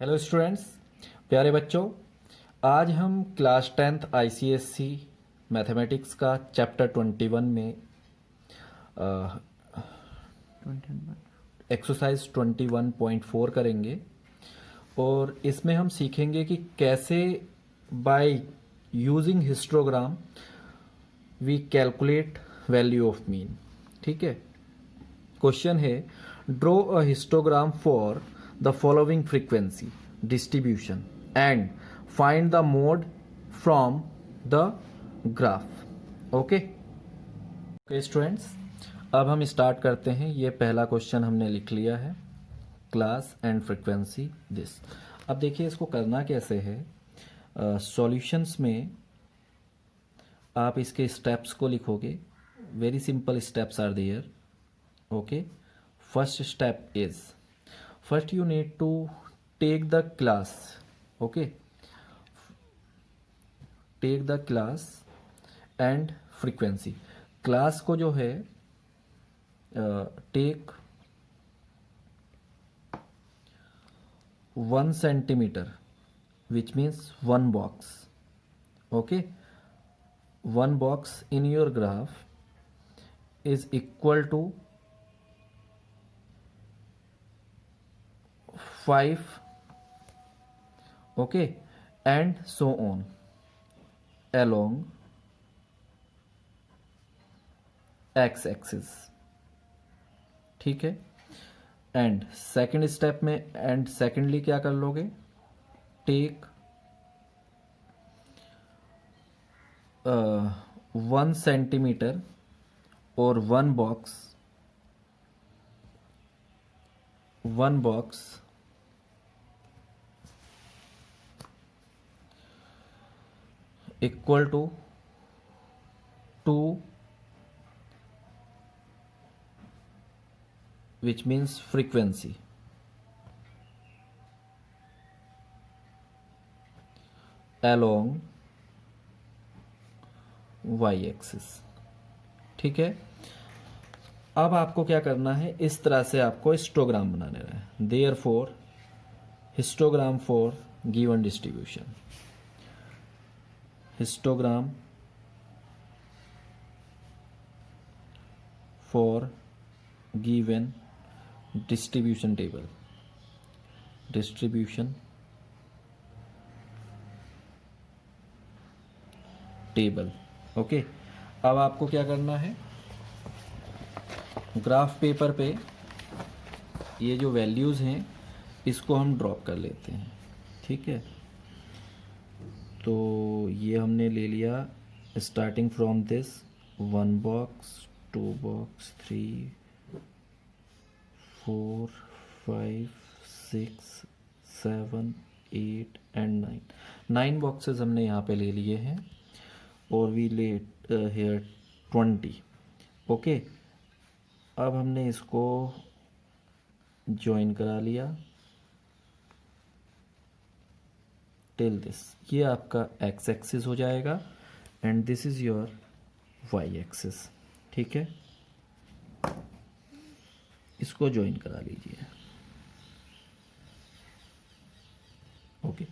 Hello students, प्यारे बच्चों। आज हम क्लास 10th आईसीएससी मैथमेटिक्स का चैप्टर 21 में एक्सरसाइज 21.4 करेंगे और इसमें हम सीखेंगे कि कैसे by using histogram we calculate value of mean. ठीक है। क्वेश्चन है, draw a histogram for the following frequency distribution and find the mode from the graph. Okay okay students, अब हम स्टार्ट करते हैं। ये पहला क्वेश्चन हमने लिख लिया है, क्लास एंड फ्रीक्वेंसी दिस। अब देखिए इसको करना कैसे है। सॉल्यूशंस में आप इसके स्टेप्स को लिखोगे। Very simple steps are there. Okay, first step is, first you need to take the class. Okay, take the class and frequency. class को जो है take 1 centimeter, which means one box. Okay, one box in your graph is equal to 5, okay, and so on along x axis। ठीक है। And second step में and secondly क्या कर लोगे, take 1 centimetre और one box equal to 2, which means frequency, along y axis। ठीक है। अब आपको क्या करना है, इस तरह से आपको हिस्टोग्राम बनाने हैं। Therefore histogram for given distribution, histogram for given distribution table, distribution table. Okay, अब आपको क्या करना है, ग्राफ पेपर पे ये जो वैल्यूज़ हैं इसको हम ड्रॉप कर लेते हैं। ठीक है, तो ये हमने ले लिया starting from this 1 box, 2 box, 3, 4, 5, 6, 7, 8 and 9 boxes हमने यहाँ पे ले लिए हैं और वी ले हेयर 20। ओके, अब हमने इसको ज्वाइन करा लिया टिल दिस। ये आपका एक्स एक्सिस हो जाएगा and this is your y axis. ठीक है, इसको ज्वाइन करा लीजिए। ओके,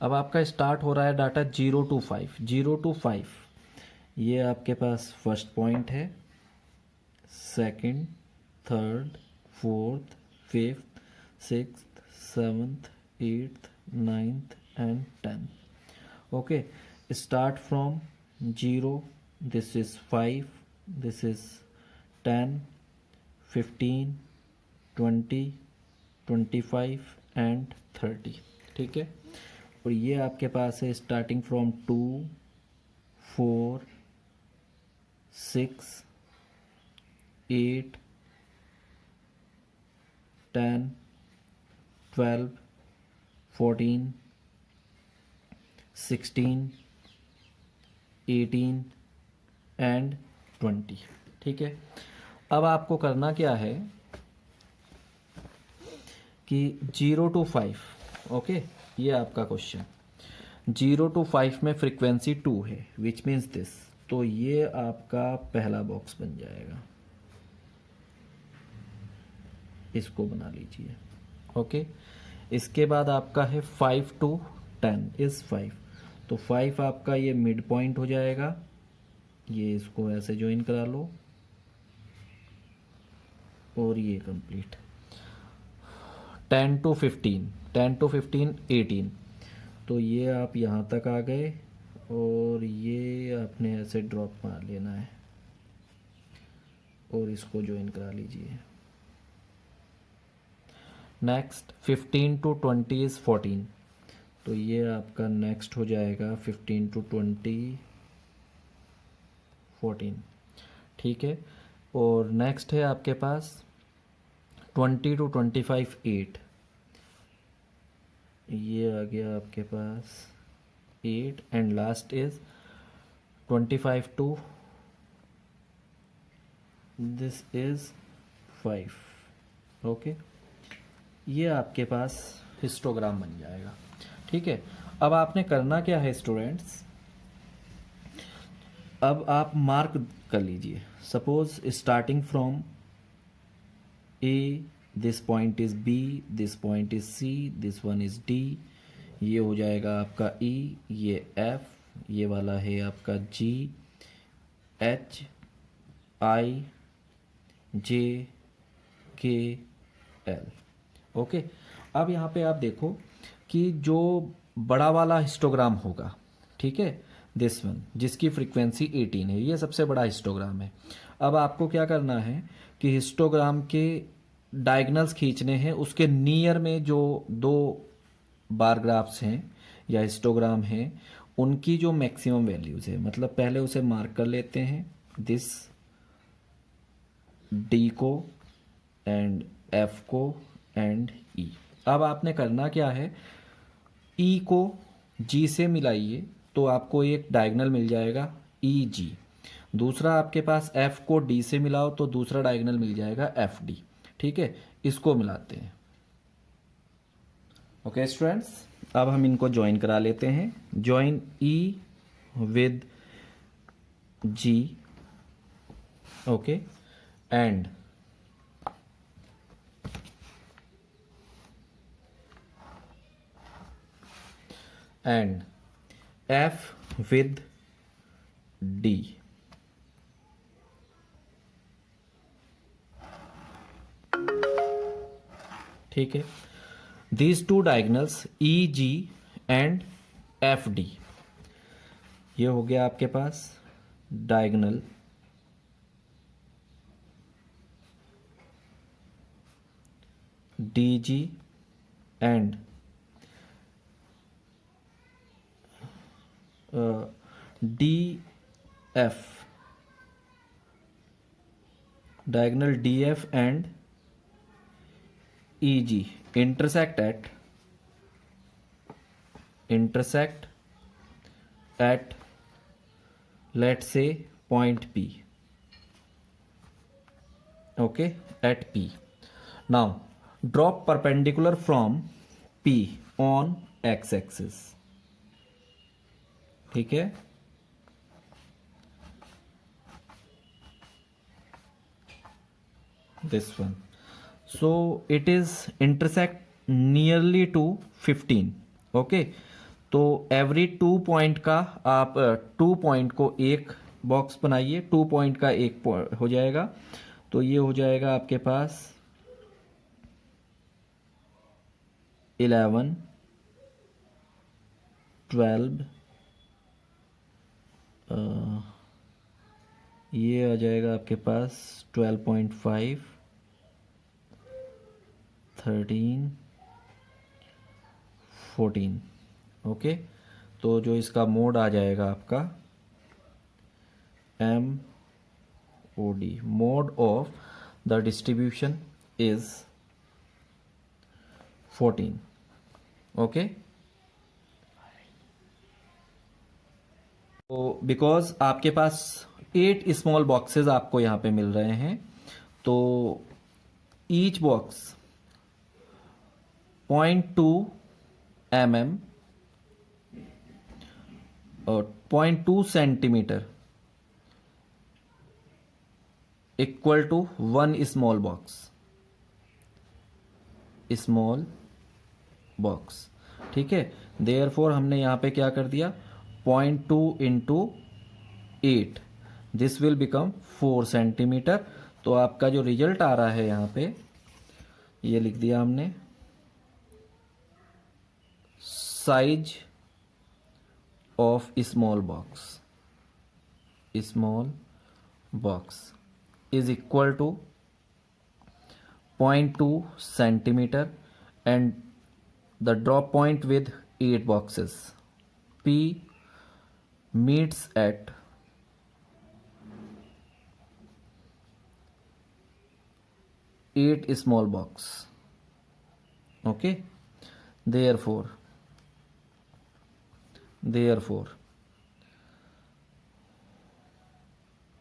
अब आपका स्टार्ट हो रहा है डाटा 0 to 5। 0 to 5 ये आपके पास फर्स्ट पॉइंट है, second, third, fourth, fifth, sixth, seventh, eighth, ninth and 10. Okay, start from 0, this is 5, this is 10, 15, 20, 25 and 30। ठीक है, और ये आपके पास है स्टार्टिंग फ्रॉम 2, 4, 6, 8, 10, 12, 14, 16, 18 एंड 20। ठीक है, अब आपको करना क्या है कि 0 to 5, ओके, ये आपका क्वेश्चन 0 to 5 में फ्रीक्वेंसी 2 है, विच मीन्स दिस। तो ये आपका पहला बॉक्स बन जाएगा, इसको बना लीजिए। ओके, इसके बाद आपका है 5 to 10 इज़ 5, तो 5 आपका ये मिड पॉइंट हो जाएगा, ये इसको ऐसे ज्वाइन करा लो और ये कंप्लीट। 10 to 15, 10 to 15 18, तो ये आप यहाँ तक आ गए और ये आपने ऐसे ड्रॉप मार लेना है और इसको ज्वाइन करा लीजिए। नेक्स्ट 15 to 20 इज़ 14, तो ये आपका नेक्स्ट हो जाएगा 15 to 20 14, ठीक है। और नेक्स्ट है आपके पास 20 to 25 8, ये आ गया आपके पास 8 and last is 25 to this is 5, okay. ये आपके पास हिस्टोग्राम बन जाएगा, ठीक है। अब आपने करना क्या है स्टूडेंट्स, अब आप मार्क कर लीजिए। Suppose starting from A, this point is B, this point is C, this one is D, ये हो जाएगा आपका ई, ये एफ, ये वाला है आपका जी, एच, आई, जे, के, एल, ओके। अब यहाँ पे आप देखो कि जो बड़ा वाला हिस्टोग्राम होगा, ठीक है, दिस वन जिसकी फ्रीक्वेंसी 18 है, ये सबसे बड़ा हिस्टोग्राम है। अब आपको क्या करना है कि हिस्टोग्राम के डायगनल्स खींचने हैं, उसके नियर में जो दो बार ग्राफ्स हैं या हिस्टोग्राम हैं उनकी जो मैक्सिमम वैल्यूज़ है, मतलब पहले उसे मार्क कर लेते हैं, दिस डी को एंड एफ को एंड ई। अब आपने करना क्या है, ई को जी से मिलाइए तो आपको एक डायगोनल मिल जाएगा ई जी, दूसरा आपके पास एफ को डी से मिलाओ तो दूसरा डायगोनल मिल जाएगा एफ डी, ठीक है। इसको मिलाते हैं, ओके स्टूडेंट्स। अब हम इनको ज्वाइन करा लेते हैं, join E with G, okay, and F with D, ठीक है। These two diagonals E G and F D, ये हो गया आपके पास diagonal D G and D F, diagonal D F and E G intersect at let's say point P, okay, at P. Now drop perpendicular from P on x-axis, ठीक है। this one, so it is intersect nearly to 15, okay. तो every 2 point का आप 2 point को एक box बनाइए, 2 point का एक हो जाएगा, तो ये हो जाएगा आपके पास 11 12, ये आ जाएगा आपके पास 12.5 13 14, ओके। तो जो इसका मोड आ जाएगा आपका M O D, mode of the distribution is 14, okay. तो बिकॉज आपके पास 8 स्मॉल बॉक्सेस आपको यहाँ पे मिल रहे हैं, तो ईच बॉक्स 0.2 mm और 0.2 centimetre equal to 1 small box, small box, ठीक है। देयरफॉर हमने यहाँ पे क्या कर दिया, 0.2 into 8, this will become 4 centimetre. तो आपका जो रिजल्ट आ रहा है यहाँ पे, ये लिख दिया हमने, size of small box is equal to 0.2 centimetre and the drop point with 8 boxes. P meets at 8 small box. Okay. Therefore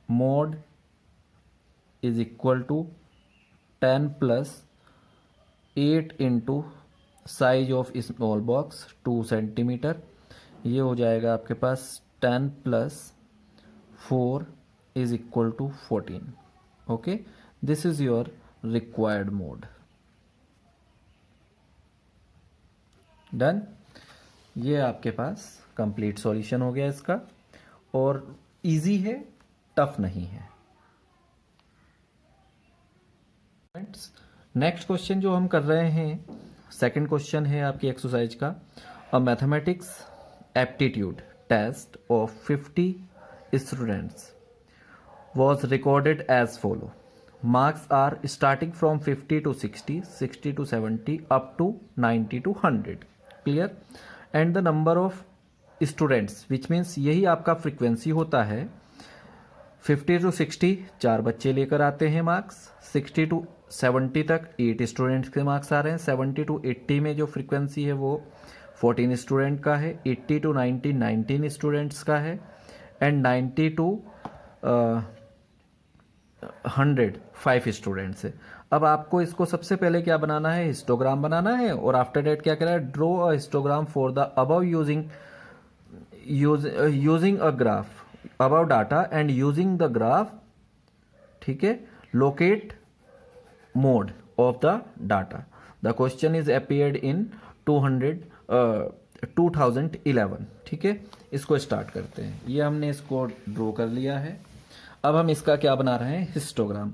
mod is equal to 10 plus 8 into size of small box 2 centimetre. ये हो जाएगा आपके पास 10 plus 4 is equal to 14। Okay, this is your required mode. Done. ये आपके पास complete solution हो गया इसका, और इजी है, टफ नहीं है। नेक्स्ट क्वेश्चन जो हम कर रहे हैं, सेकंड क्वेश्चन है आपकी एक्सरसाइज का। A mathematics aptitude test of 50 students was recorded as follow. Marks are starting from 50 to 60, 60 to 70, up to 90 to 100. Clear? And the number of students, which means यही आपका फ्रीक्वेंसी होता है। 50 to 60 4 बच्चे लेकर आते हैं मार्क्स, 60 to 70 तक 8 students के मार्क्स आ रहे हैं, 70 to 80 में जो फ्रीक्वेंसी है वो 14 स्टूडेंट का है, 80 to 90 19 स्टूडेंट्स का है, एंड 90 to 100 5 स्टूडेंट्स है। अब आपको इसको सबसे पहले क्या बनाना है, हिस्टोग्राम बनाना है, और आफ्टर डेट क्या करना है, draw a histogram for the above using a graph above data and using the graph, ठीक है, locate mode of the data. The question is appeared in 2011, ठीक है। इसको स्टार्ट करते हैं। ये हमने इसको ड्रॉ कर लिया है। अब हम इसका क्या बना रहे हैं, हिस्टोग्राम।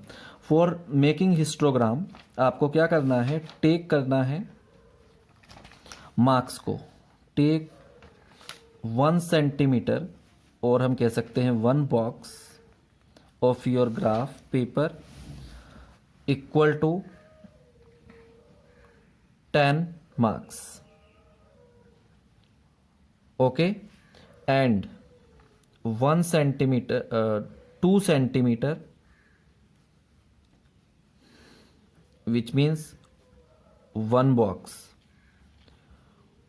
फॉर मेकिंग हिस्टोग्राम आपको क्या करना है, टेक करना है मार्क्स को, टेक 1 सेंटीमीटर, और हम कह सकते हैं 1 box of your graph paper equal to 10 marks. Okay, and 1 centimeter 2 centimeter, which means 1 box.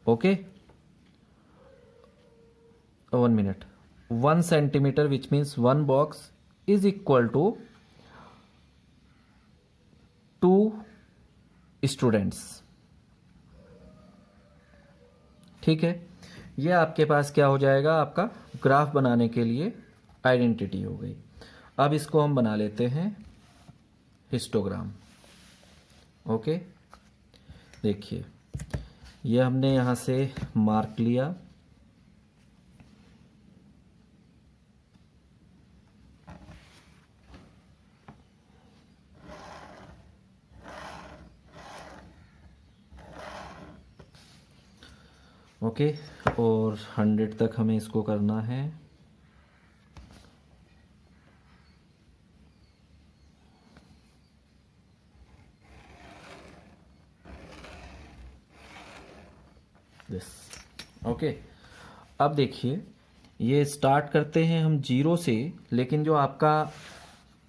Okay, 1 minute, 1 centimeter, which means 1 box is equal to 2 students, ठीक है। ये आपके पास क्या हो जाएगा, आपका ग्राफ बनाने के लिए आइडेंटिटी हो गई। अब इसको हम बना लेते हैं हिस्टोग्राम। ओके, देखिए ये हमने यहाँ से मार्क लिया, ओके, और 100 तक हमें इसको करना है। This, okay. अब देखिए, ये स्टार्ट करते हैं हम 0 से, लेकिन जो आपका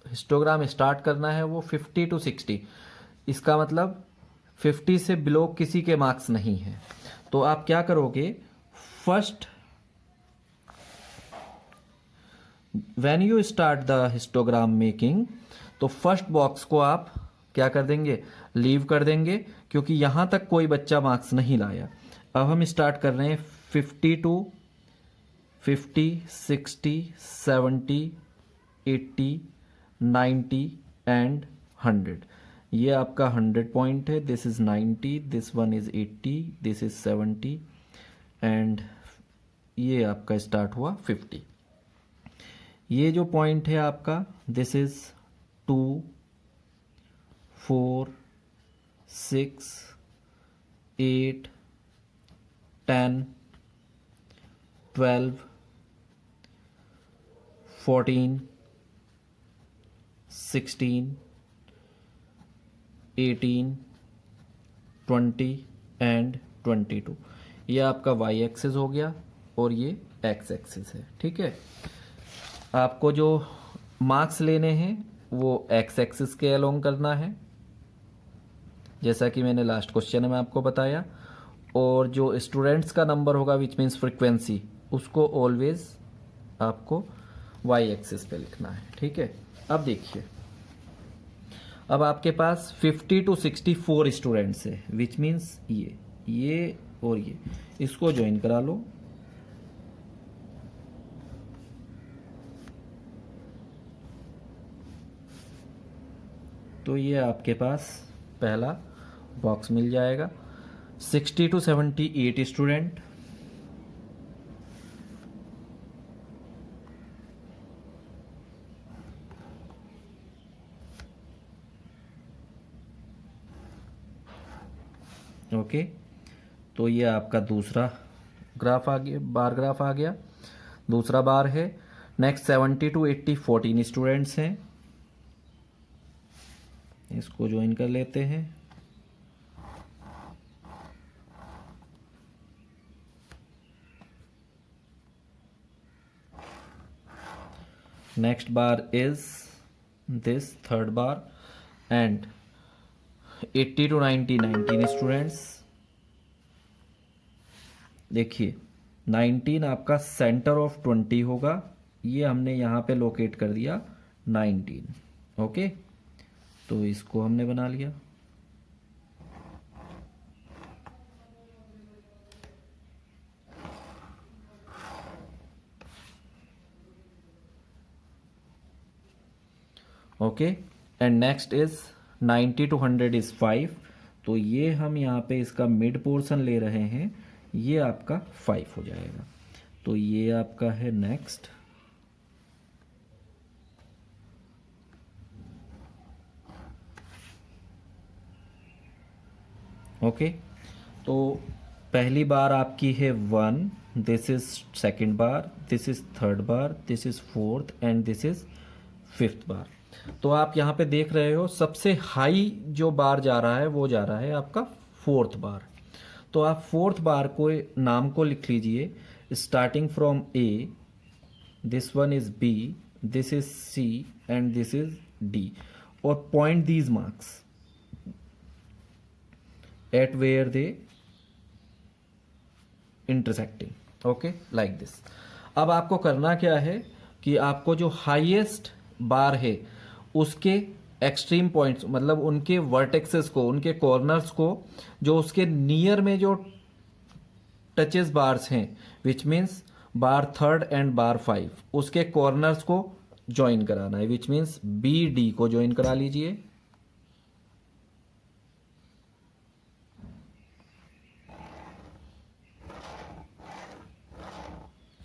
हिस्टोग्राम स्टार्ट करना है वो 50 to 60। इसका मतलब 50 से बिलो किसी के मार्क्स नहीं है। तो आप क्या करोगे, first when you start the histogram making, तो फर्स्ट बॉक्स को आप क्या कर देंगे, लीव कर देंगे, क्योंकि यहां तक कोई बच्चा मार्क्स नहीं लाया। अब हम स्टार्ट कर रहे हैं 50 to 50, 60, 70, 80, 90 एंड 100। ये आपका 100 पॉइंट है, this is 90, this one is 80, this is 70 and ये आपका स्टार्ट हुआ 50। ये जो पॉइंट है आपका दिस इज़ 2, 4, 6, 8, 10, 12, 14, 16, 18, 20 एंड 22। ये आपका वाई एक्सिस हो गया और ये एक्स एक्सिस है। ठीक है, आपको जो मार्क्स लेने हैं वो एक्स एक्सिस के अलोंग करना है, जैसा कि मैंने लास्ट क्वेश्चन में आपको बताया। और जो स्टूडेंट्स का नंबर होगा विच मीन्स फ्रीक्वेंसी, उसको ऑलवेज आपको वाई एक्सिस पे लिखना है। ठीक है, अब देखिए, अब आपके पास 50 to 64 स्टूडेंट्स है, विच मीन्स ये और ये, इसको ज्वाइन करा लो। तो ये आपके पास पहला बॉक्स मिल जाएगा। 60 to 78 स्टूडेंट, ओके। तो ये आपका दूसरा ग्राफ आ गया, बार ग्राफ आ गया, दूसरा बार है। नेक्स्ट 70 to 80 14 स्टूडेंट्स हैं, इसको ज्वाइन कर लेते हैं। Next bar is this third bar and 80 to 90 19 students. देखिए 19 आपका सेंटर ऑफ 20 होगा, ये हमने यहाँ पे लोकेट कर दिया 19। ओके, तो इसको हमने बना लिया। Okay, and next is 90 to 100 is 5, तो ये हम यहाँ पे इसका मिड पोर्शन ले रहे हैं, ये आपका 5 हो जाएगा। तो ये आपका है नेक्स्ट। ओके, तो पहली बार आपकी है 1, this is second bar, this is third bar, this is fourth and this is fifth bar. तो आप यहाँ पे देख रहे हो सबसे हाई जो बार जा रहा है वो जा रहा है आपका फोर्थ बार। तो आप फोर्थ बार को नाम को लिख लीजिए, starting from A, this one is B, this is C and this is D, और point these marks at where they intersecting, okay, like this। अब आपको करना क्या है कि आपको जो हाईएस्ट बार है उसके एक्सट्रीम पॉइंट्स, मतलब उनके वर्टेक्सेस को, उनके कॉर्नर्स को, जो उसके नियर में जो टचेस बार्स हैं, which means bar third and bar 5, उसके कॉर्नर्स को ज्वाइन कराना है, विच मीन्स बी डी को ज्वाइन करा लीजिए।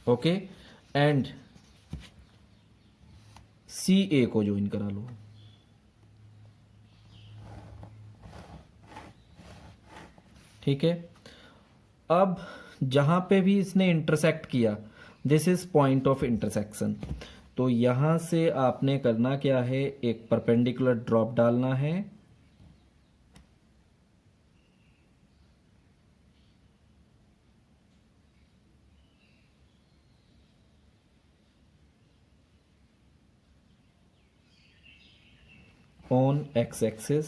ओके, एंड सी ए को ज्वाइन करा लो। ठीक है, अब जहां पे भी इसने इंटरसेक्ट किया, this is point of intersection. तो यहां से आपने करना क्या है, एक परपेंडिकुलर ड्रॉप डालना है, ऑन एक्स एक्सिस।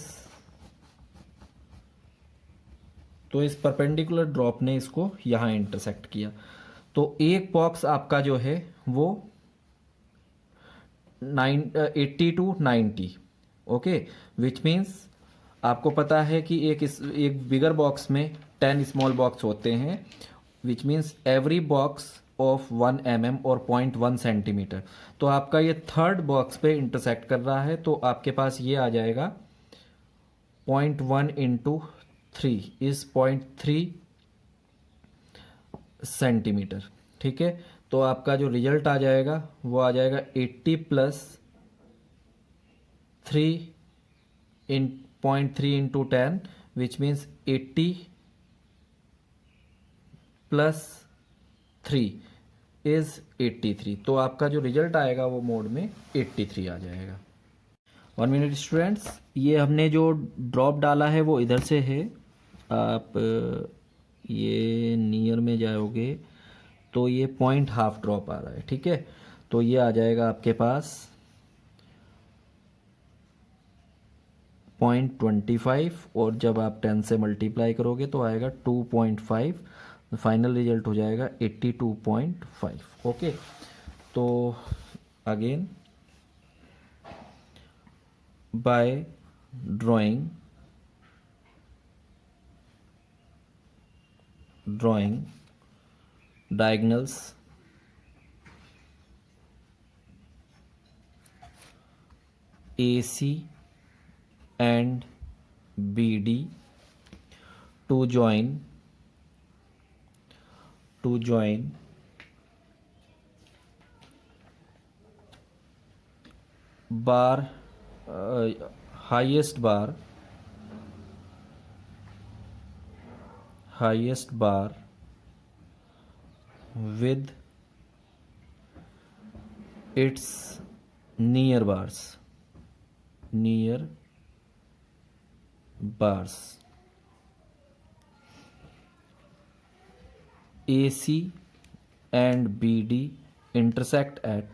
तो इस परपेंडिकुलर ड्रॉप ने इसको यहां इंटरसेक्ट किया। तो एक बॉक्स आपका जो है वो 80 to 90, ओके, विच मीन्स आपको पता है कि एक बिगर बॉक्स में 10 स्मॉल बॉक्स होते हैं, which means every box of 1 mm और 0.1 सेंटीमीटर। तो आपका ये थर्ड बॉक्स पे इंटरसेक्ट कर रहा है, तो आपके पास ये आ जाएगा 0.1 इंटू 3 इज 0.3 सेंटीमीटर। ठीक है, तो आपका जो रिजल्ट आ जाएगा वो आ जाएगा 80 plus 3 in 0.3 into 10 which means 80 plus 3 is 83। तो आपका जो रिजल्ट आएगा वो मोड में 83 आ जाएगा। 1 मिनट स्टूडेंट्स, ये हमने जो ड्रॉप डाला है वो इधर से है। आप ये नियर में जाओगे तो ये 0.5 ड्रॉप आ रहा है। ठीक है, तो ये आ जाएगा आपके पास 0.25 और जब आप 10 से मल्टीप्लाई करोगे तो आएगा 2.5। फाइनल रिजल्ट हो जाएगा 82.5। ओके, तो again by drawing diagonals AC and BD to join bar highest bar with its near bars AC and BD intersect at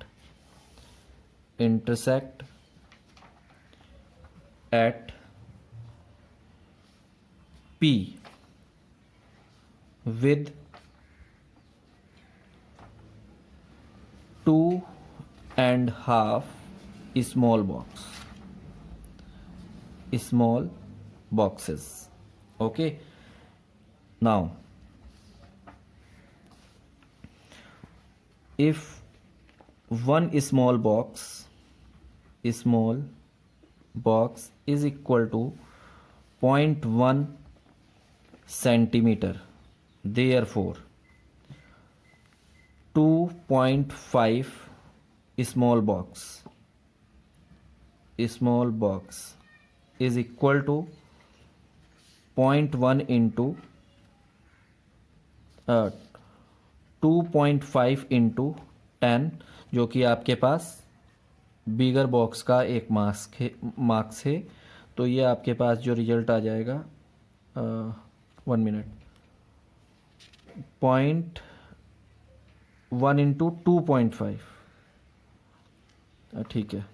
P with 2.5 small boxes. Okay, now if one small box is equal to 0.1 centimeter, therefore 2.5 small box is equal to 0.1 into 2.5 into 10, जो कि आपके पास bigger box का एक marks है। तो ये आपके पास जो रिजल्ट आ जाएगा 1 मिनट 0.1 इंटू 2.5, ठीक है,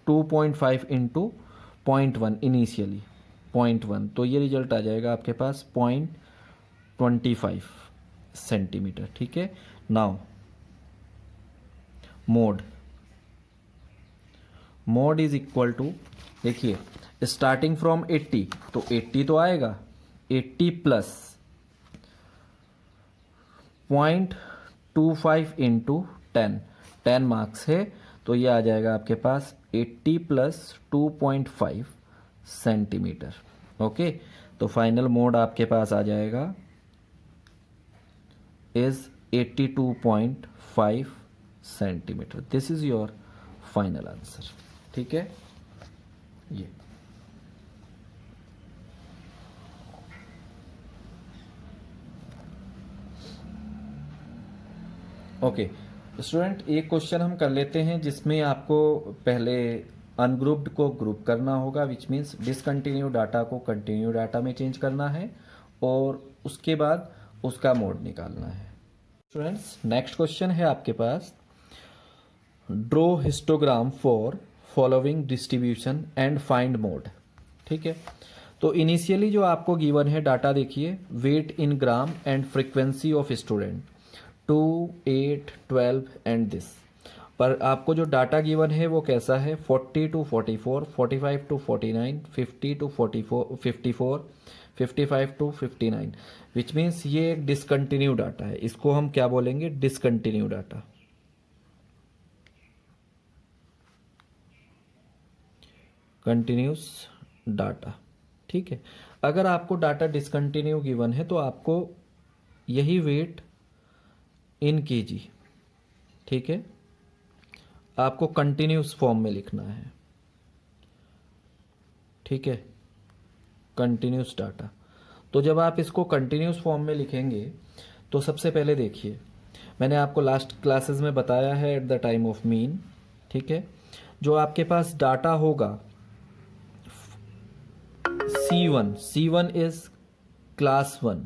2.5 इंटू 0.1 इनिशियली 0.1, तो ये रिजल्ट आ जाएगा आपके पास 0.25 सेंटीमीटर। ठीक है, now mode is equal to, देखिए स्टार्टिंग फ्रॉम 80, तो 80 तो आएगा, 80 प्लस 0.25 इंटू 10 मार्क्स है, तो ये आ जाएगा आपके पास 80 प्लस 2.5 सेंटीमीटर। ओके, तो फाइनल मोड आपके पास आ जाएगा is 82.5 centimetre. This is your final answer. ठीक है, ये ओके स्टूडेंट, एक क्वेश्चन हम कर लेते हैं जिसमें आपको पहले अनग्रुप्ड को ग्रुप करना होगा, विच मीन्स डिसकंटिन्यू डाटा को कंटिन्यू डाटा में चेंज करना है और उसके बाद उसका मोड निकालना है। स्टूडेंट्स, नेक्स्ट क्वेश्चन है आपके पास, draw histogram for following distribution and find mode. ठीक है, तो इनिशियली जो आपको गिवन है डाटा देखिए, weight in gram and frequency of student 2, 8, 12 and this. पर आपको जो डाटा गिवन है वो कैसा है, 40 to 44, 45 to 49, 50 to 54, 55 to 59, which means ये एक डिसकंटिन्यू डाटा है। इसको हम क्या बोलेंगे, डिसकंटिन्यू डाटा। Continuous data. ठीक है, अगर आपको डाटा डिसकंटिन्यू गिवन है तो आपको यही वेट इन केजी, ठीक है, आपको कंटिन्यूस फॉर्म में लिखना है। ठीक है, कंटिन्यूस डाटा। तो जब आप इसको कंटिन्यूस फॉर्म में लिखेंगे तो सबसे पहले देखिए, मैंने आपको लास्ट क्लासेस में बताया है at the time of mean. ठीक है, जो आपके पास डाटा होगा C1 इज क्लास 1,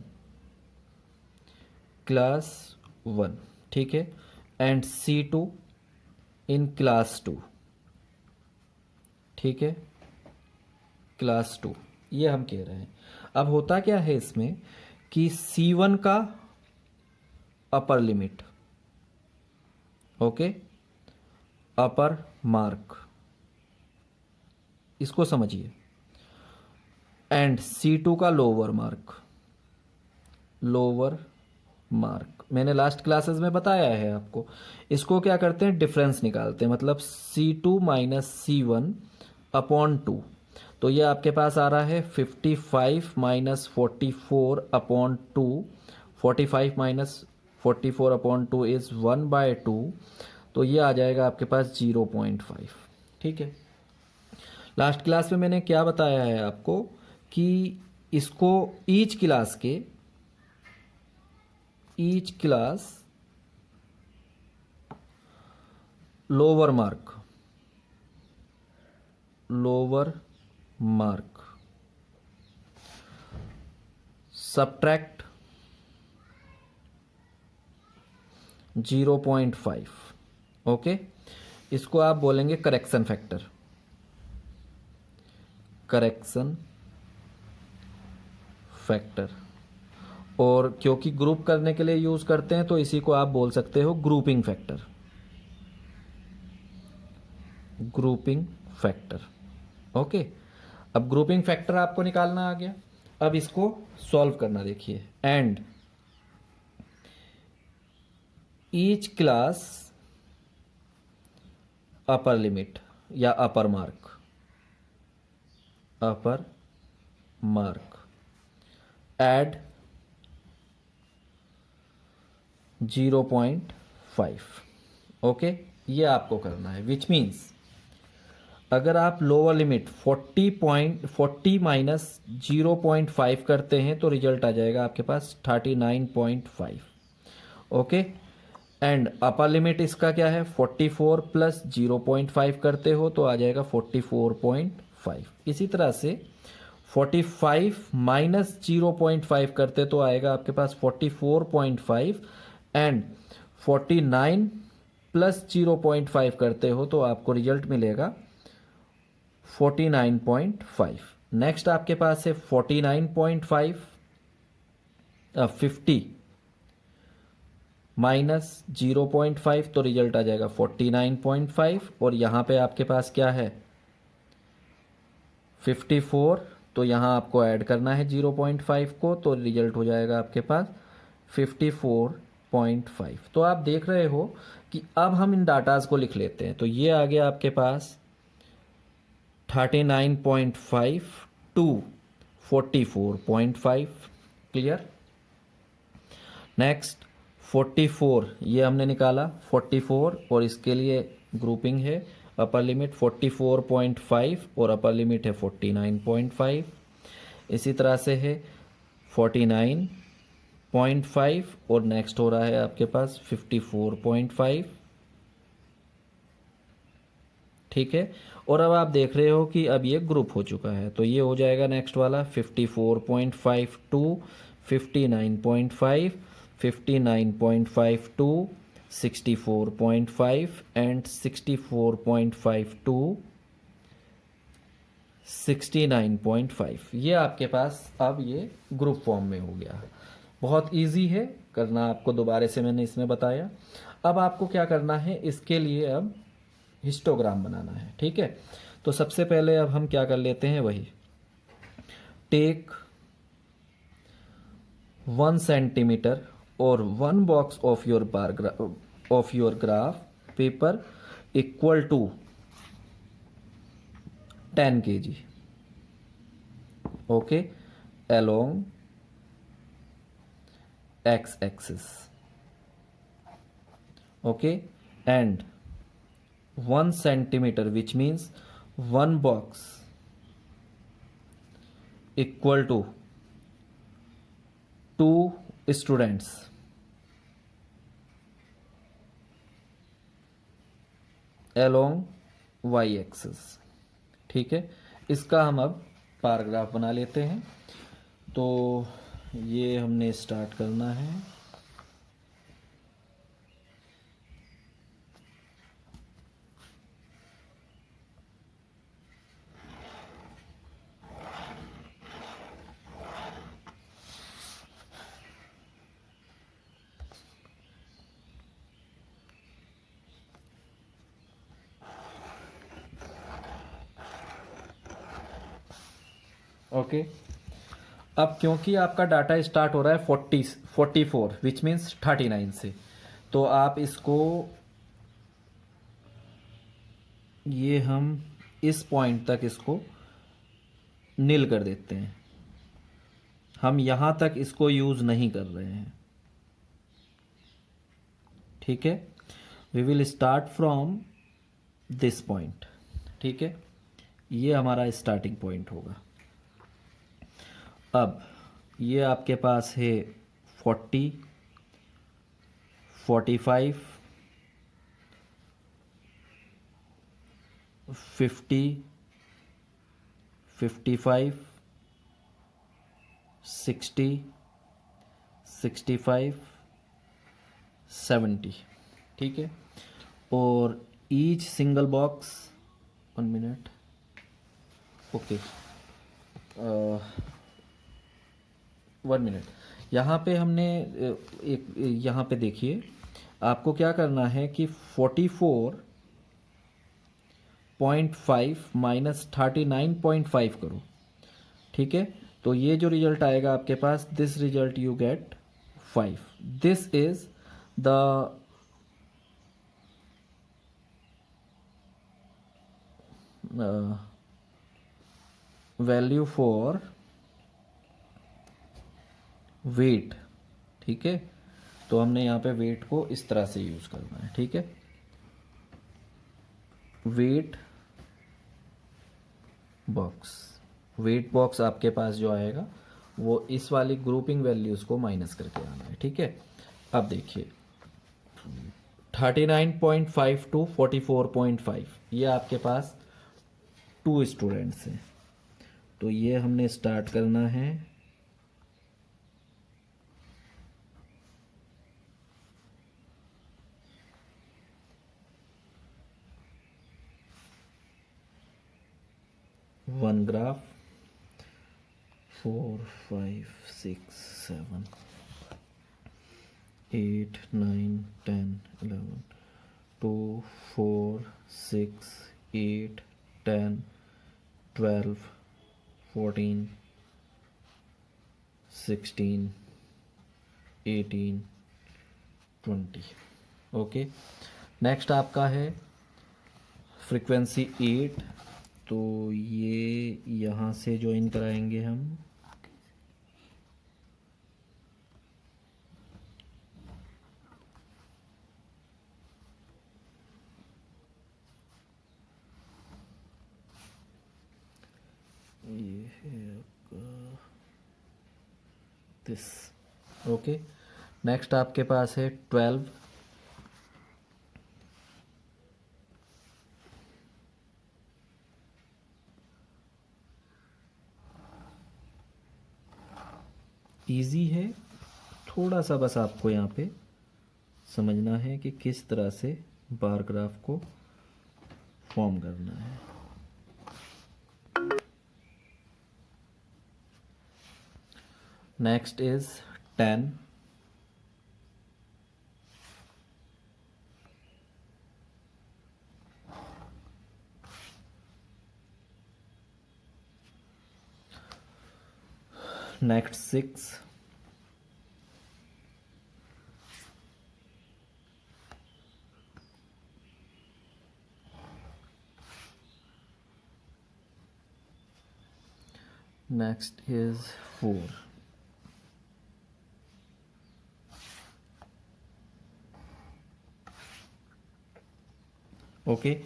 ठीक है, एंड C2 इन क्लास 2, ठीक है, क्लास 2, ये हम कह रहे हैं। अब होता क्या है इसमें कि C1 का अपर लिमिट, ओके, अपर मार्क, इसको समझिए, एंड C2 का लोअर मार्क मैंने लास्ट क्लासेस में बताया है आपको। इसको क्या करते हैं, डिफरेंस निकालते हैं, मतलब C2 माइनस C1 अपॉन 2। तो ये आपके पास आ रहा है 55 minus 44 upon 2। 45 minus 44 upon 2 is 1/2। तो ये आ जाएगा आपके पास 0.5। ठीक है, लास्ट क्लास में मैंने क्या बताया है आपको कि इसको each class lower mark subtract 0.5। Okay, इसको आप बोलेंगे करेक्शन फैक्टर। और क्योंकि ग्रुप करने के लिए यूज करते हैं तो इसी को आप बोल सकते हो ग्रुपिंग फैक्टर। ओके, अब ग्रुपिंग फैक्टर आपको निकालना आ गया। अब इसको सॉल्व करना देखिए, and each class upper limit या अपर मार्क एड 0.5। ओके, ये आपको करना है, विच मीन्स अगर आप लोअर लिमिट 40 माइनस 0.5 करते हैं तो रिजल्ट आ जाएगा आपके पास 39.5। ओके, एंड अपर लिमिट इसका क्या है, 44 प्लस 0.5 करते हो तो आ जाएगा 44.5। इसी तरह से 45 माइनस 0.5 करते तो आएगा आपके पास 44.5, एंड 49 प्लस 0.5 करते हो तो आपको रिजल्ट मिलेगा 49.5। नेक्स्ट आपके पास है 49.5, 50 माइनस 0.5 तो रिजल्ट आ जाएगा 49.5। और यहाँ पे आपके पास क्या है 54, तो यहाँ आपको ऐड करना है 0.5 को, तो रिजल्ट हो जाएगा आपके पास 54.5। तो आप देख रहे हो कि अब हम इन डाटाज को लिख लेते हैं। तो ये आ गया आपके पास 39.5 टू 44.5। क्लियर। नेक्स्ट 44, ये हमने निकाला 44, और इसके लिए ग्रुपिंग है, अपर लिमिट 44.5 और अपर लिमिट है 49.5। इसी तरह से है 49.5 और नेक्स्ट हो रहा है आपके पास 54.5। ठीक है, और अब आप देख रहे हो कि अब ये ग्रुप हो चुका है, तो ये हो जाएगा नेक्स्ट वाला 54.5 टू 59.5, 59.5 टू 64.5 एंड 64.5 टू 69.5। ये आपके पास अब ये ग्रुप फॉर्म में हो गया। बहुत इजी है करना, आपको दोबारा से मैंने इसमें बताया। अब आपको क्या करना है, इसके लिए अब हिस्टोग्राम बनाना है। ठीक है, तो सबसे पहले अब हम क्या कर लेते हैं, वही टेक 1 सेंटीमीटर और 1 box of your graph paper equal to 10 kg, okay, along x axis, okay, and 1 centimeter, which means one box equal to 2 students, along y axis। ठीक है, इसका हम अब पैराग्राफ बना लेते हैं। तो ये हमने स्टार्ट करना है। ओके, अब क्योंकि आपका डाटा स्टार्ट हो रहा है 44 विच मीन्स 39 से, तो आप इसको, ये हम इस पॉइंट तक इसको नील कर देते हैं। हम यहां तक इसको यूज नहीं कर रहे हैं। ठीक है, we will start from this point. ठीक है, ये हमारा स्टार्टिंग पॉइंट होगा। अब ये आपके पास है 40, 45, 50, 55, 60, 65, 70। ठीक है, और each single box, 1 minute, okay, 1 minute. यहाँ पे हमने एक, यहाँ पे देखिए, आपको क्या करना है कि 44.5 माइनस 39.5 करो। ठीक है, तो ये जो रिजल्ट आएगा आपके पास, this result you get 5। This is the value for weight. ठीक है, तो हमने यहाँ पे वेट को इस तरह से यूज करना है। ठीक है, वेट बॉक्स आपके पास जो आएगा वो इस वाली ग्रुपिंग वैल्यूज को माइनस करके आना है। ठीक है, अब देखिए 39.5 टू 44.5, ये आपके पास 2 स्टूडेंट्स हैं। तो ये हमने स्टार्ट करना है 1 ग्राफ, 4, 5, 6, 7, 8, 9, 10, 11, 2, 4, 6, 8, 10, 12, 14, 16, 18, 20। ओके, नेक्स्ट आपका है फ्रीक्वेंसी 8। तो ये यहाँ से ज्वाइन कराएंगे हम। ये है आपका दिस। ओके, नेक्स्ट आपके पास है 12। इजी है, थोड़ा सा बस आपको यहाँ पे समझना है कि किस तरह से बार ग्राफ को फॉर्म करना है। Next is 10। Next 6। next is 4. Okay,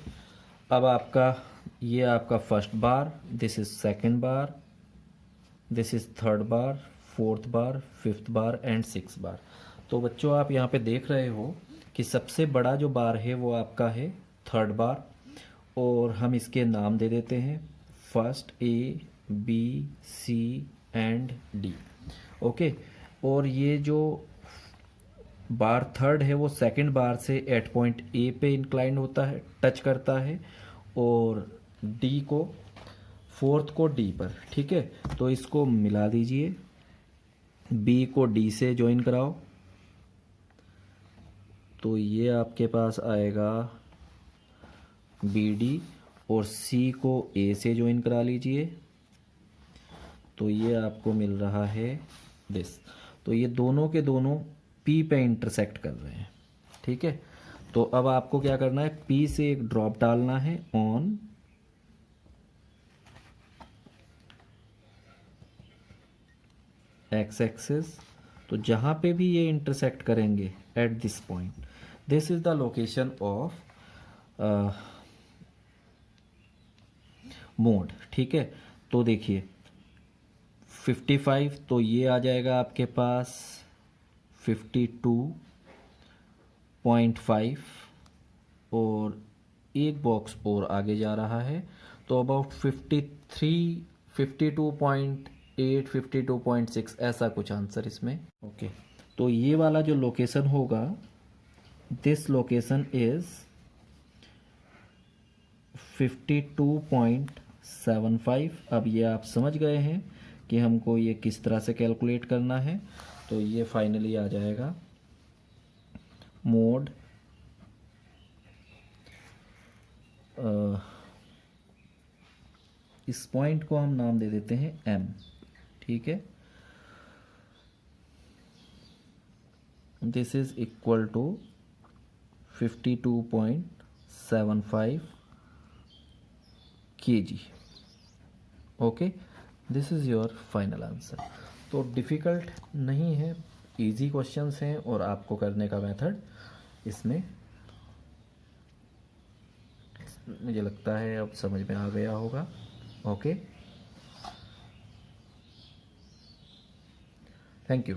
अब आपका ये आपका first bar, this is second bar, this is third bar, fourth bar, fifth bar and six bar. तो बच्चों आप यहाँ पे देख रहे हो कि सबसे बड़ा जो बार है वो आपका है थर्ड बार, और हम इसके नाम दे देते हैं first, A, B, C and D. Okay, और ये जो बार थर्ड है वो सेकंड बार से एट पॉइंट ए पे इंक्लाइंड होता है, टच करता है, और डी को, फोर्थ को डी पर। ठीक है, तो इसको मिला दीजिए, बी को डी से ज्वाइन कराओ, तो ये आपके पास आएगा बी डी, और सी को ए से ज्वाइन करा लीजिए, तो ये आपको मिल रहा है दिस। तो ये दोनों के दोनों पी पे इंटरसेक्ट कर रहे हैं। ठीक है, तो अब आपको क्या करना है, पी से एक ड्रॉप डालना है ऑन एक्स एक्सिस। तो जहां पे भी ये इंटरसेक्ट करेंगे at this point, this is the location of mode. ठीक है, तो देखिए 55, तो ये आ जाएगा आपके पास 52.5, और एक बॉक्स और आगे जा रहा है, तो अबाउट 53, 52.8, 52.6 ऐसा कुछ आंसर इसमें। ओके, तो ये वाला जो लोकेशन होगा, दिस लोकेशन इज 52.75। अब ये आप समझ गए हैं कि हमको ये किस तरह से कैलकुलेट करना है। तो ये फाइनली आ जाएगा मोड इस पॉइंट को हम नाम दे देते हैं एम। ठीक है, this is equal to 52.75 kg। Okay, this is your final answer. तो डिफ़िकल्ट नहीं है, इजी क्वेश्चंस हैं, और आपको करने का मेथड इसमें मुझे लगता है अब समझ में आ गया होगा। Okay, thank you.